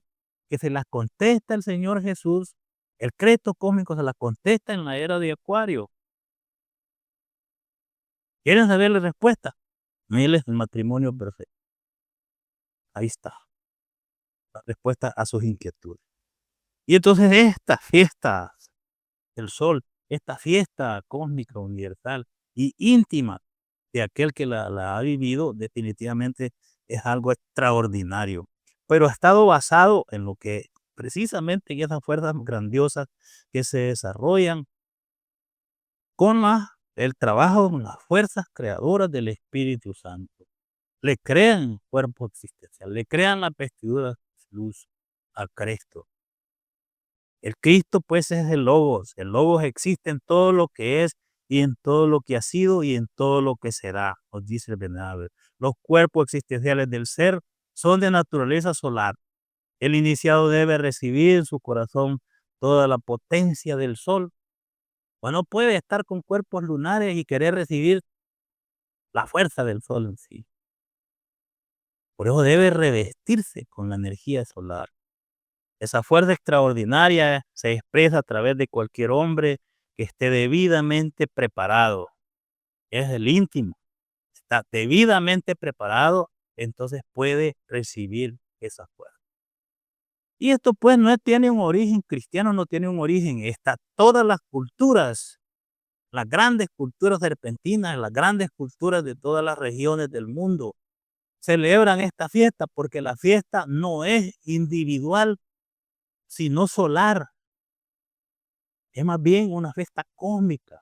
que se las contesta el Señor Jesús. El Cristo cósmico se las contesta en la era de Acuario. ¿Quieren saber la respuesta? Él es el matrimonio perfecto. Ahí está la respuesta a sus inquietudes. Y entonces estas fiestas del sol, esta fiesta cósmica universal y íntima de aquel que la ha vivido, definitivamente es algo extraordinario. Pero ha estado basado en lo que precisamente en esas fuerzas grandiosas que se desarrollan con el trabajo, con las fuerzas creadoras del Espíritu Santo. Le crean cuerpo existencial, le crean la vestidura de luz a Cristo. El Cristo, pues, es el Logos. El Logos existe en todo lo que es, y en todo lo que ha sido, y en todo lo que será, nos dice el venerable. Los cuerpos existenciales del ser son de naturaleza solar. El iniciado debe recibir en su corazón toda la potencia del sol. O no puede estar con cuerpos lunares y querer recibir la fuerza del sol en sí. Por eso debe revestirse con la energía solar. Esa fuerza extraordinaria se expresa a través de cualquier hombre que esté debidamente preparado. Es el íntimo. Está debidamente preparado, entonces puede recibir esa fuerza. Y esto pues no tiene un origen cristiano, no tiene un origen. Está todas las culturas, las grandes culturas serpentinas, las grandes culturas de todas las regiones del mundo celebran esta fiesta, porque la fiesta no es individual, sino solar. Es más bien una fiesta cósmica,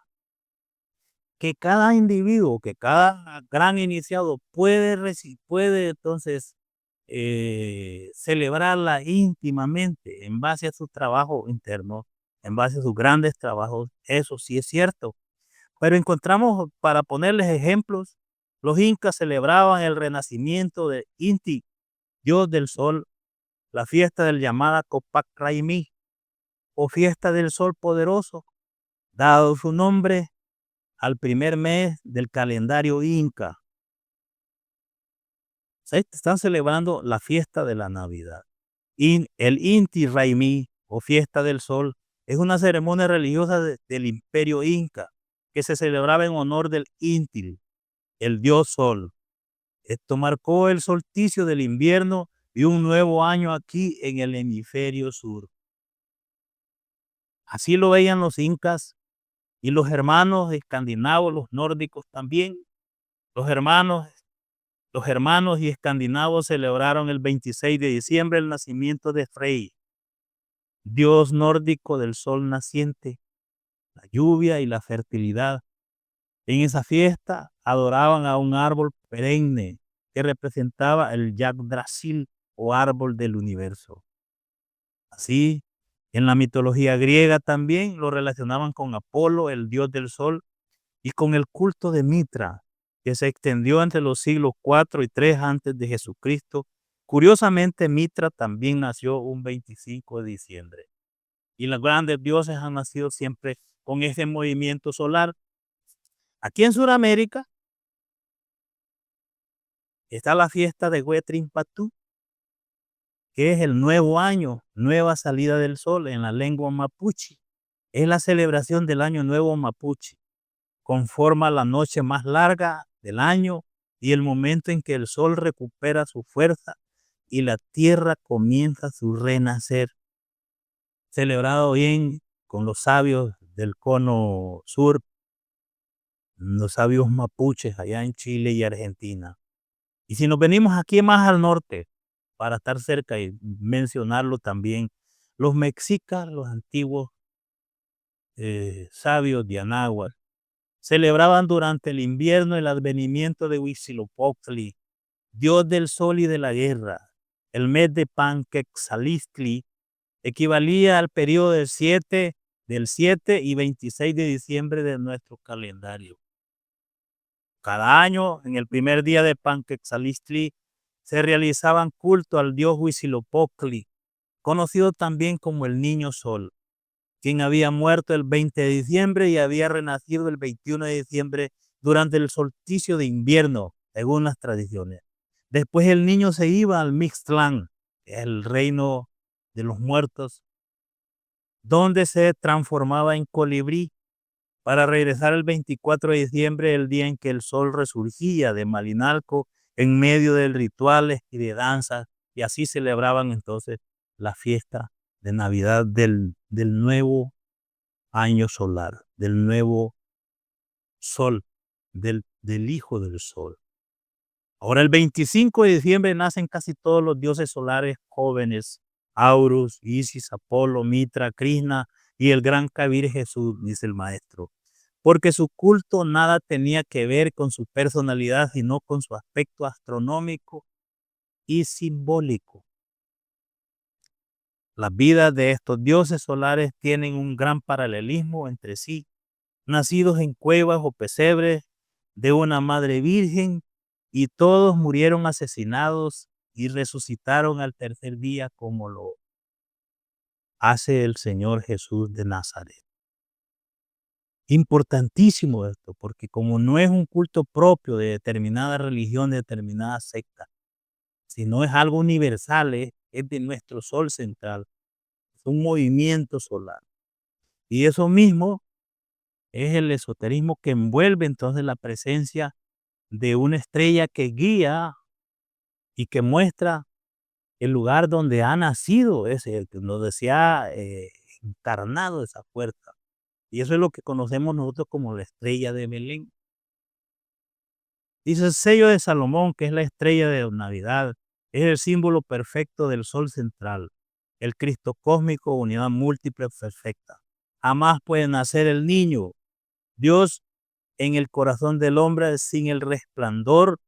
que cada individuo, que cada gran iniciado puede entonces celebrarla íntimamente en base a su trabajo interno, en base a sus grandes trabajos. Eso sí es cierto. Pero encontramos, para ponerles ejemplos, los incas celebraban el renacimiento de Inti, dios del sol, la fiesta del llamada Copac Raimi, o fiesta del sol poderoso, dado su nombre al primer mes del calendario inca. Se están celebrando la fiesta de la Navidad. El Inti Raymi, o fiesta del sol, es una ceremonia religiosa del imperio inca que se celebraba en honor del Inti, el dios sol. Esto marcó el solsticio del invierno y un nuevo año aquí en el hemisferio sur. Así lo veían los incas y los hermanos escandinavos, los nórdicos también. Los hermanos y escandinavos celebraron el 26 de diciembre el nacimiento de Frey, dios nórdico del sol naciente, la lluvia y la fertilidad. En esa fiesta adoraban a un árbol perenne que representaba el Yggdrasil, o árbol del universo. Así, en la mitología griega también lo relacionaban con Apolo, el dios del sol, y con el culto de Mitra, que se extendió entre los siglos 4 y 3 antes de Jesucristo Curiosamente, Mitra también nació un 25 de diciembre. Y los grandes dioses han nacido siempre con ese movimiento solar. Aquí en Sudamérica está la fiesta de Huetrin Patú, que es el nuevo año, nueva salida del sol en la lengua mapuche. Es la celebración del año nuevo mapuche. Conforma la noche más larga del año y el momento en que el sol recupera su fuerza y la tierra comienza su renacer. Celebrado bien con los sabios del cono sur, los sabios mapuches allá en Chile y Argentina. Y si nos venimos aquí más al norte, para estar cerca y mencionarlo también, los mexicas, los antiguos sabios de Anáhuac, celebraban durante el invierno el advenimiento de Huitzilopochtli, dios del sol y de la guerra. El mes de Panquexalistli equivalía al periodo del 7 y 26 de diciembre de nuestro calendario. Cada año, en el primer día de Panquexalistli, se realizaban culto al dios Huitzilopochtli, conocido también como el Niño Sol, quien había muerto el 20 de diciembre y había renacido el 21 de diciembre durante el solsticio de invierno, según las tradiciones. Después el niño se iba al Mixtlán, el reino de los muertos, donde se transformaba en colibrí para regresar el 24 de diciembre, el día en que el sol resurgía de Malinalco en medio de rituales y de danzas, y así celebraban entonces la fiesta de Navidad del nuevo año solar, del nuevo sol, del hijo del sol. Ahora el 25 de diciembre nacen casi todos los dioses solares jóvenes, Aurus, Isis, Apolo, Mitra, Krishna y el gran Kabir Jesús, dice el maestro, porque su culto nada tenía que ver con su personalidad, sino con su aspecto astronómico y simbólico. Las vidas de estos dioses solares tienen un gran paralelismo entre sí, nacidos en cuevas o pesebres de una madre virgen, y todos murieron asesinados y resucitaron al tercer día como lo hace el Señor Jesús de Nazaret. Importantísimo esto, porque como no es un culto propio de determinada religión, de determinada secta, sino es algo universal, es de nuestro sol central, es un movimiento solar. Y eso mismo es el esoterismo que envuelve entonces la presencia de una estrella que guía y que muestra el lugar donde ha nacido ese, donde se ha encarnado esa fuerza. Y eso es lo que conocemos nosotros como la estrella de Belén. Dice el sello de Salomón, que es la estrella de Navidad, es el símbolo perfecto del sol central, el Cristo cósmico, unidad múltiple perfecta. Jamás puede nacer el niño, Dios en el corazón del hombre, sin el resplandor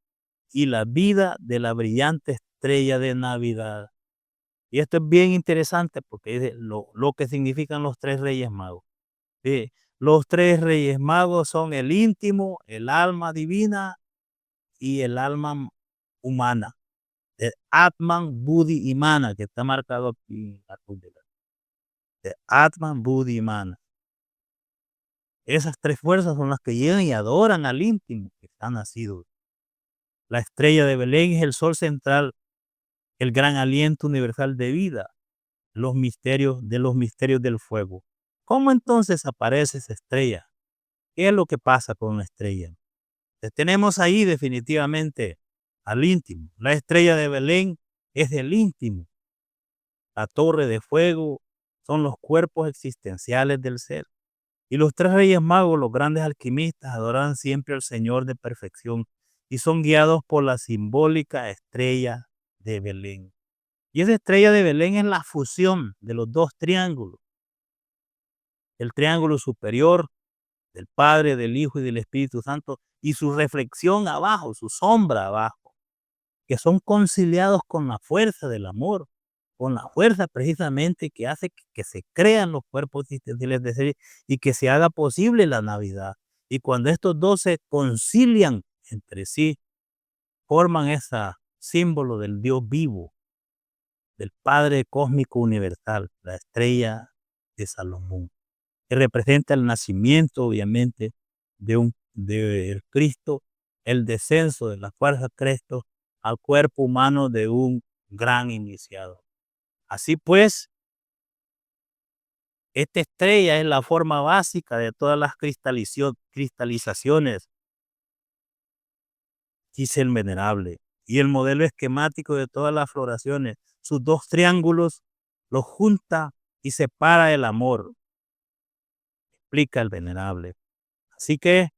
y la vida de la brillante estrella de Navidad. Y esto es bien interesante porque es lo que significan los tres reyes magos. ¿Sí? Los tres reyes magos son el íntimo, el alma divina y el alma humana. De Atman, Buddhi y Mana, que está marcado aquí en la cúpula. De Atman, Buddhi y Mana. Esas tres fuerzas son las que llegan y adoran al íntimo que está nacido. La estrella de Belén es el sol central, el gran aliento universal de vida, los misterios del fuego. ¿Cómo entonces aparece esa estrella? ¿Qué es lo que pasa con la estrella? Tenemos ahí definitivamente al íntimo. La estrella de Belén es del íntimo. La torre de fuego son los cuerpos existenciales del ser. Y los tres reyes magos, los grandes alquimistas, adoran siempre al Señor de perfección y son guiados por la simbólica estrella de Belén. Y esa estrella de Belén es la fusión de los dos triángulos. El triángulo superior del Padre, del Hijo y del Espíritu Santo, y su reflexión abajo, su sombra abajo, que son conciliados con la fuerza del amor, con la fuerza precisamente que hace que se crean los cuerpos existenciales de ser y que se haga posible la Navidad. Y cuando estos dos se concilian entre sí, forman esa símbolo del Dios vivo, del Padre cósmico universal, la estrella de Salomón, que representa el nacimiento, obviamente, de Cristo, el descenso de la fuerza Cristo al cuerpo humano de un gran iniciado. Así pues, esta estrella es la forma básica de todas las cristalizaciones, dice el venerable, y el modelo esquemático de todas las floraciones. Sus dos triángulos los junta y separa el amor, explica el venerable. Así que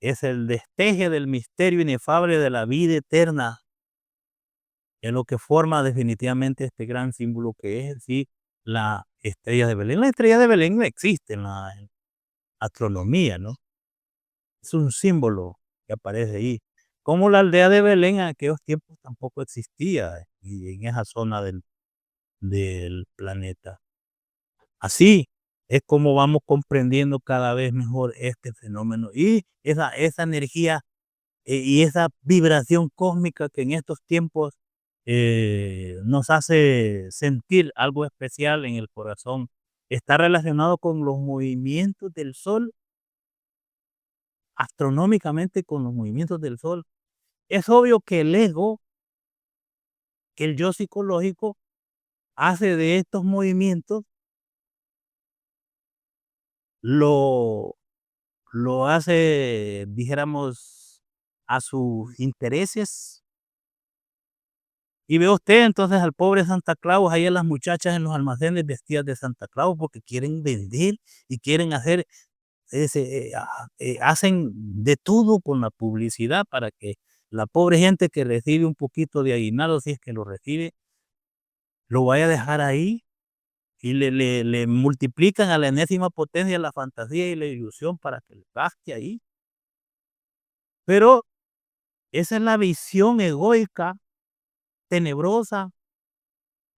es el destello del misterio inefable de la vida eterna, es lo que forma definitivamente este gran símbolo que es sí, la estrella de Belén. La estrella de Belén no existe en la astronomía, ¿no? Es un símbolo que aparece ahí. Como la aldea de Belén en aquellos tiempos tampoco existía y en esa zona del planeta. Así es como vamos comprendiendo cada vez mejor este fenómeno y esa energía y esa vibración cósmica que en estos tiempos nos hace sentir algo especial en el corazón. Está relacionado con los movimientos del sol, astronómicamente con los movimientos del sol. Es obvio que el ego, que el yo psicológico, hace de estos movimientos, lo, lo hace, dijéramos, a sus intereses. Y ve usted entonces al pobre Santa Claus, ahí a las muchachas en los almacenes vestidas de Santa Claus porque quieren vender y quieren hacer, hacen de todo con la publicidad para que la pobre gente que recibe un poquito de aguinaldo, si es que lo recibe, lo vaya a dejar ahí y le multiplican a la enésima potencia la fantasía y la ilusión para que le gaste ahí. Pero esa es la visión egoica, tenebrosa,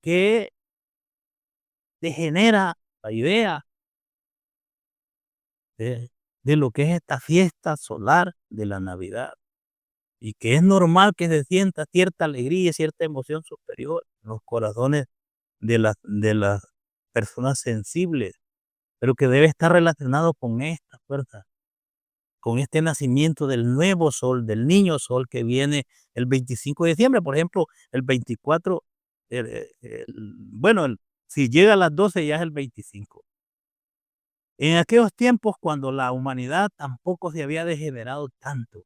que degenera la idea de, de lo que es esta fiesta solar de la Navidad y que es normal que se sienta cierta alegría, cierta emoción superior en los corazones de las personas sensibles, pero que debe estar relacionado con esta fuerza, con este nacimiento del nuevo sol, del niño sol que viene el 25 de diciembre. Por ejemplo, el 24, bueno, si llega a las 12 ya es el 25. En aquellos tiempos cuando la humanidad tampoco se había degenerado tanto,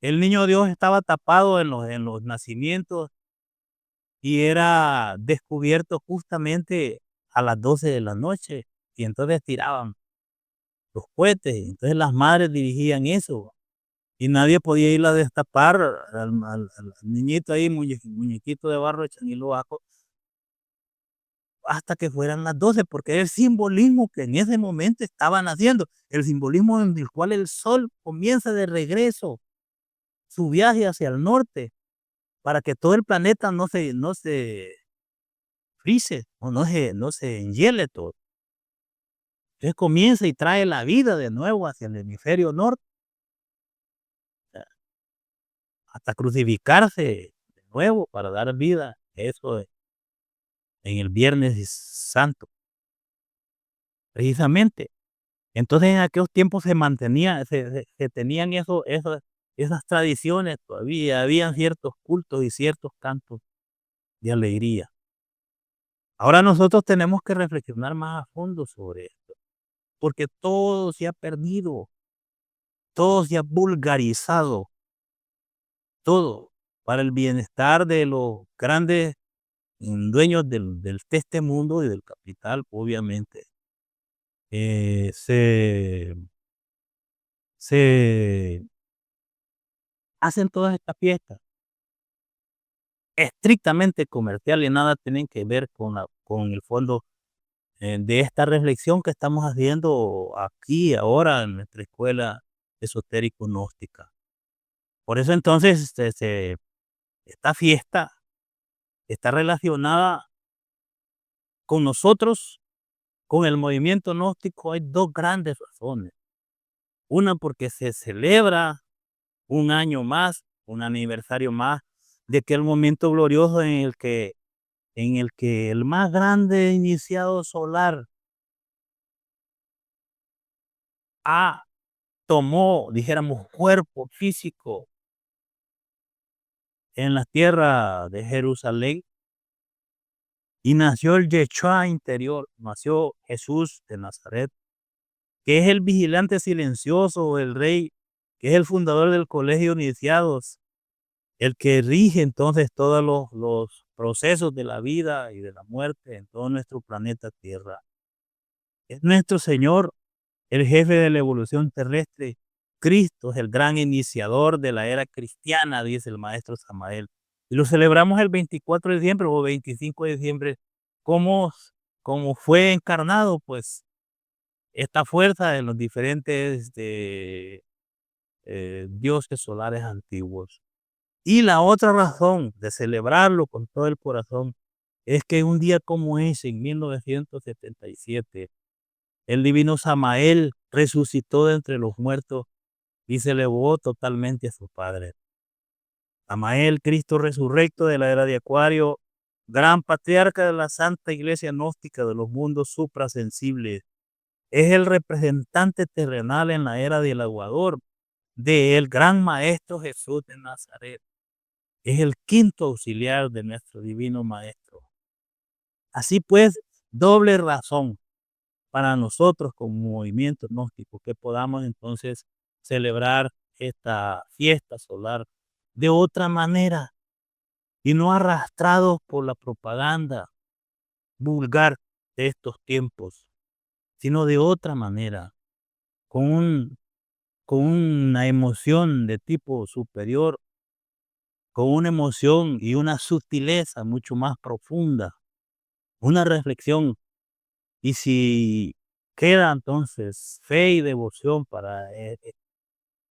el niño Dios estaba tapado en los nacimientos y era descubierto justamente a las 12 de la noche, y entonces tiraban los cohetes, entonces las madres dirigían eso, y nadie podía ir a destapar al niñito ahí, muñequito de barro de Changiloaco, hasta que fueran las 12, porque era el simbolismo que en ese momento estaban haciendo, el simbolismo en el cual el sol comienza de regreso su viaje hacia el norte, para que todo el planeta no se frise, o no se enhiele todo. Entonces comienza y trae la vida de nuevo hacia el hemisferio norte, hasta crucificarse de nuevo para dar vida, eso en el Viernes Santo, precisamente. Entonces, en aquellos tiempos se mantenía, se tenían esas tradiciones todavía, habían ciertos cultos y ciertos cantos de alegría. Ahora nosotros tenemos que reflexionar más a fondo sobre esto, porque todo se ha perdido, todo se ha vulgarizado, todo para el bienestar de los grandes dueños de este mundo y del capital, obviamente. Se hacen todas estas fiestas estrictamente comercial y nada tienen que ver con el fondo, de esta reflexión que estamos haciendo aquí, ahora, en nuestra escuela esotérico-gnóstica. Por eso entonces, esta fiesta está relacionada con nosotros, con el movimiento gnóstico. Hay 2 grandes razones. Una, porque se celebra un año más un aniversario más de aquel momento glorioso en el que el más grande iniciado solar tomó, dijéramos, cuerpo físico en la tierra de Jerusalén y nació el Yeshua interior, nació Jesús de Nazaret, que es el vigilante silencioso, el rey, que es el fundador del colegio de iniciados, el que rige entonces todos los procesos de la vida y de la muerte en todo nuestro planeta Tierra. Es nuestro Señor, el jefe de la evolución terrestre. Cristo es el gran iniciador de la era cristiana, dice el maestro Samael. Y lo celebramos el 24 de diciembre o 25 de diciembre, como, como fue encarnado, pues, esta fuerza en los diferentes dioses solares antiguos. Y la otra razón de celebrarlo con todo el corazón es que un día como ese, en 1977, el divino Samael resucitó de entre los muertos y se elevó totalmente a su Padre. Samael, Cristo resurrecto de la era de Acuario, gran patriarca de la Santa Iglesia Gnóstica de los mundos suprasensibles, es el representante terrenal en la era del aguador del gran Maestro Jesús de Nazaret. Es el quinto auxiliar de nuestro divino Maestro. Así pues, doble razón para nosotros como movimiento gnóstico que podamos entonces celebrar esta fiesta solar de otra manera y no arrastrados por la propaganda vulgar de estos tiempos, sino de otra manera, con con una emoción de tipo superior, con una emoción y una sutileza mucho más profunda, una reflexión. Y si queda entonces fe y devoción para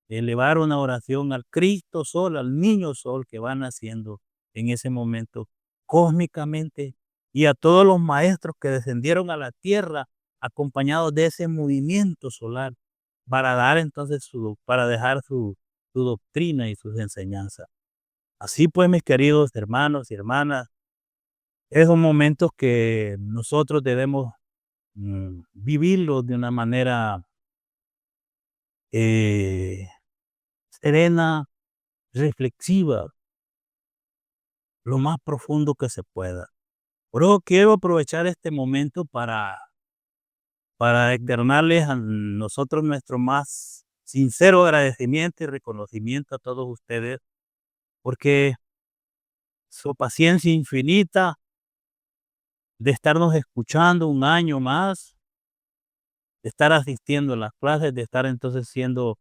elevar una oración al Cristo Sol, al Niño Sol que va naciendo en ese momento cósmicamente, y a todos los maestros que descendieron a la tierra acompañados de ese movimiento solar para dar entonces para dejar su doctrina y sus enseñanzas. Así pues, mis queridos hermanos y hermanas, esos momentos que nosotros debemos vivirlos de una manera eh, serena, reflexiva, lo más profundo que se pueda. Por eso quiero aprovechar este momento para externarles a nosotros nuestro más sincero agradecimiento y reconocimiento a todos ustedes, porque su paciencia infinita de estarnos escuchando un año más, de estar asistiendo a las clases, de estar entonces siendo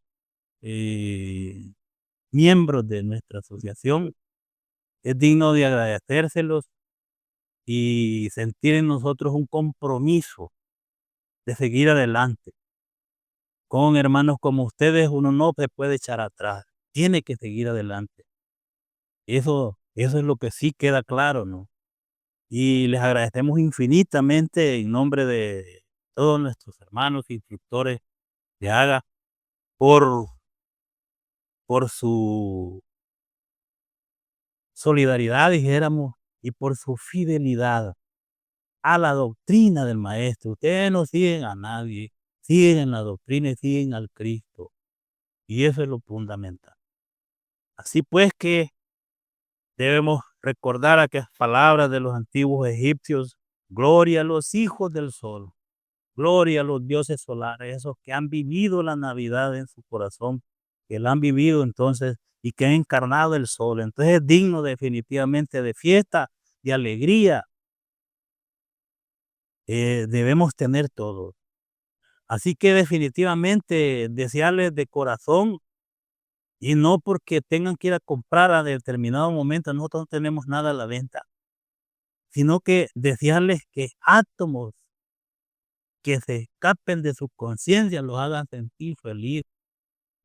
eh, miembros de nuestra asociación, es digno de agradecérselos y sentir en nosotros un compromiso de seguir adelante. Con hermanos como ustedes uno no se puede echar atrás, tiene que seguir adelante. Eso es lo que sí queda claro, ¿no? Y les agradecemos infinitamente en nombre de todos nuestros hermanos instructores de AGA por, por su solidaridad, dijéramos, y por su fidelidad a la doctrina del Maestro. Ustedes no siguen a nadie, siguen la doctrina y siguen al Cristo. Y eso es lo fundamental. Así pues que debemos recordar aquellas palabras de los antiguos egipcios: gloria a los hijos del sol, gloria a los dioses solares, esos que han vivido la Navidad en su corazón, que la han vivido entonces y que han encarnado el sol. Entonces es digno definitivamente de fiesta, de alegría. Debemos tener todo. Así que definitivamente desearles de corazón, y no porque tengan que ir a comprar a determinado momento, nosotros no tenemos nada a la venta, sino que desearles que átomos que se escapen de su conciencia los hagan sentir feliz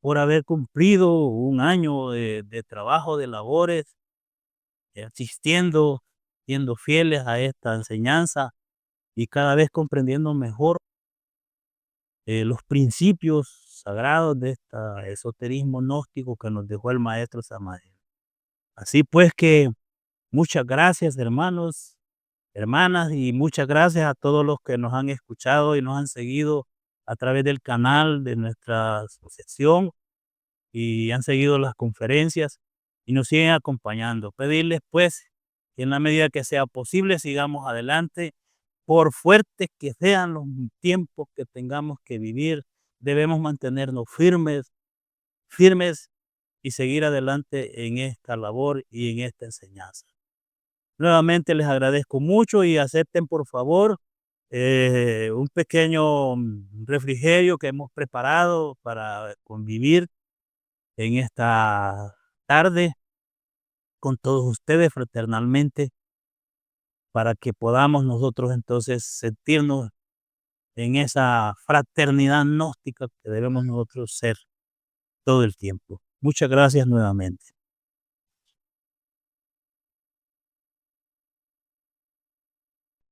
por haber cumplido un año de trabajo, de labores, asistiendo, siendo fieles a esta enseñanza y cada vez comprendiendo mejor los principios sagrados de este esoterismo gnóstico que nos dejó el maestro Samael. Así pues que muchas gracias, hermanos, hermanas, y muchas gracias a todos los que nos han escuchado y nos han seguido a través del canal de nuestra asociación y han seguido las conferencias y nos siguen acompañando. Pedirles pues que en la medida que sea posible sigamos adelante, por fuertes que sean los tiempos que tengamos que vivir, debemos mantenernos firmes y seguir adelante en esta labor y en esta enseñanza. Nuevamente les agradezco mucho y acepten por favor un pequeño refrigerio que hemos preparado para convivir en esta tarde con todos ustedes fraternalmente para que podamos nosotros entonces sentirnos en esa fraternidad gnóstica que debemos nosotros ser todo el tiempo. Muchas gracias nuevamente.